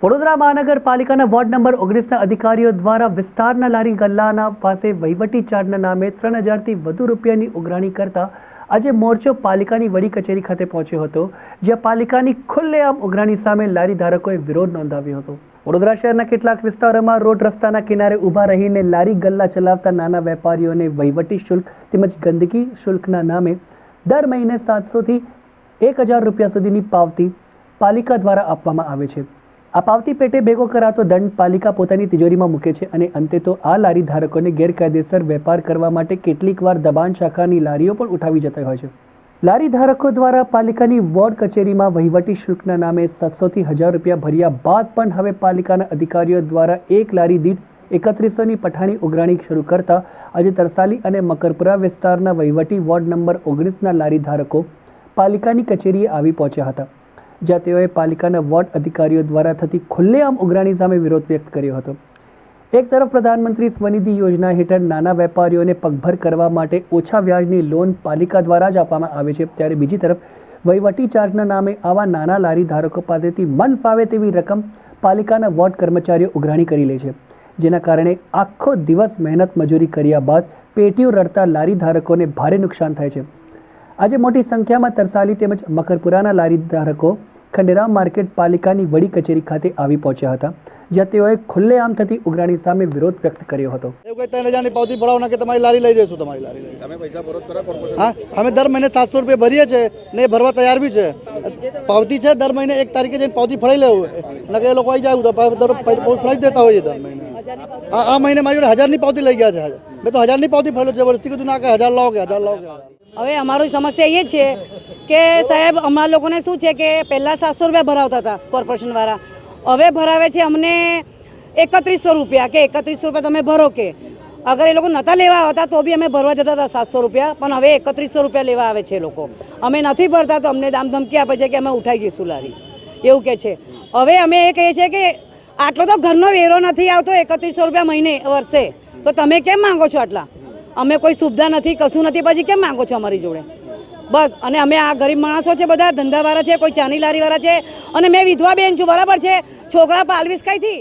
વડોદરા મહાનગરપાલિકાના ward number 19ના અધિકારીઓ દ્વારા વિસ્તારના લારી ગલ્લાના પાસે વહીવટી ચાર્જના નામે 3000થી વધુ રૂપિયાની ઉઘરાણી કરતા આજે મોરચો પાલિકાની વડી કચેરી ખાતે પહોંચ્યો હતો, જ્યાં પાલિકાની ખુલ્લેઆમ ઉઘરાણી સામે લારી ધારકોએ વિરોધ નોંધાવ્યો હતો। વડોદરા શહેરના કેટલાક વિસ્તારોમાં રોડ રસ્તાના કિનારે ઊભા રહીને લારી ગલ્લા ચલાવતા નાના વેપારીઓને વહીવટી શુલ્ક તેમજ ગંદકી શુલ્કના નામે દર મહિને 700થી 1000 રૂપિયા સુધીની પાવતી પાલિકા દ્વારા આપવામાં આવે છે। આ પાવતી પેટે ભેગો કરાતો દંડ પાલિકા પોતાની તિજોરીમાં મૂકે છે અને અંતે તો આ લારી ધારકોને ગેરકાયદેસર વેપાર કરવા માટે કેટલીકવાર દબાણ શાખાની લારીઓ પણ ઉઠાવી જતા હોય છે। લારી ધારકો દ્વારા પાલિકાની વોર્ડ કચેરીમાં વહીવટી શુલ્કના નામે 700થી 1000 રૂપિયા ભર્યા બાદ પણ હવે પાલિકાના અધિકારીઓ દ્વારા એક લારી દીઠ 3100ની પઠાણી ઉઘરાણી શરૂ કરતા આજે તરસાલી અને મકરપુરા વિસ્તારના વહીવટી વોર્ડ નંબર 19ના લારી ધારકો પાલિકાની કચેરીએ આવી પહોંચ્યા હતા, જ્યાં તેઓએ પાલિકાના વોર્ડ અધિકારીઓ દ્વારા થતી ખુલ્લેઆમ ઉઘરાણી સામે વિરોધ વ્યક્ત કર્યો હતો। એક તરફ પ્રધાનમંત્રી સ્વનિધિ યોજના હેઠળ નાના વેપારીઓને પગભર કરવા માટે ઓછા વ્યાજની લોન પાલિકા દ્વારા જ આપવામાં આવે છે, ત્યારે બીજી તરફ વહીવટી ચાર્જના નામે આવા નાના લારી ધારકો પાસેથી મન ફાવે તેવી રકમ પાલિકાના વોર્ડ કર્મચારીઓ ઉઘરાણી કરી લે છે, જેના કારણે આખો દિવસ મહેનત મજૂરી કર્યા બાદ પેટીઓ રડતા લારી ધારકોને ભારે નુકસાન થાય છે। આજે મોટી સંખ્યામાં તરસાલી તેમજ મકરપુરાના લારી ધારકો ખંડેરાવ માર્કેટ પાલિકાની વડી કચેરી ખાતે આવી પહોંચ્યા હતા, જ્યાં તેઓએ ખુલ્લેઆમ થતી ઉઘરાણી સામે વિરોધ વ્યક્ત કર્યો હતો। પાવતી ભરાવના કે તમારી લારી લઈ જઈશું, તમારી લારી લઈ તમે પૈસા ભરો ખરા કોર્પોરેશન? હા, અમે દર મહિને 700 રૂપિયા ભરીએ છીએ ને ભરવા તૈયાર બી છે। પાવતી છે, દર મહિને 1 તારીખે જઈને પાવતી ફળાઈ લેવું, એટલે એ લોકો આવી જાય તો ફળાઈ દેતા હોય છે દર મહિને। આ મહિને મારી જોડે 1000ની પાવતી લઈ ગયા છે। મેં તો 1000ની પાવતી ફળ્યો છે, વર્ષથી કીધું ના કે 1000 લાવો કે 1000 લાવો કે। હવે અમારી સમસ્યા એ છે કે સાહેબ અમારા લોકોને શું છે કે પહેલાં 700 રૂપિયા ભરાવતા હતા કોર્પોરેશનવાળા, હવે ભરાવે છે અમને 3100 રૂપિયા કે 3100 રૂપિયા તમે ભરો કે। અગર એ લોકો નહોતા લેવા આવતા તો બી અમે ભરવા જતા હતા 700 રૂપિયા, પણ હવે 3100 રૂપિયા લેવા આવે છે લોકો। અમે નથી ભરતા તો અમને દામ ધમકી આપે છે કે અમે ઉઠાઈ જઈશું લારી, એવું કહે છે। હવે અમે એ કહીએ છીએ કે આટલો તો ઘરનો વેરો નથી આવતો 3100 રૂપિયા મહિને વર્ષે, તો તમે કેમ માંગો છો આટલા? અમે કોઈ સુવિધા નથી, કશું નથી, પછી કેમ માંગો છો અમારી જોડે? બસ, અને અમે આ ગરીબ માણસો છે, બધા ધંધાવાળા છે, કોઈ ચાની લારીવાળા છે, અને મેં વિધવા બેન છું, બરાબર છે, છોકરા પાલવીશ કઈથી?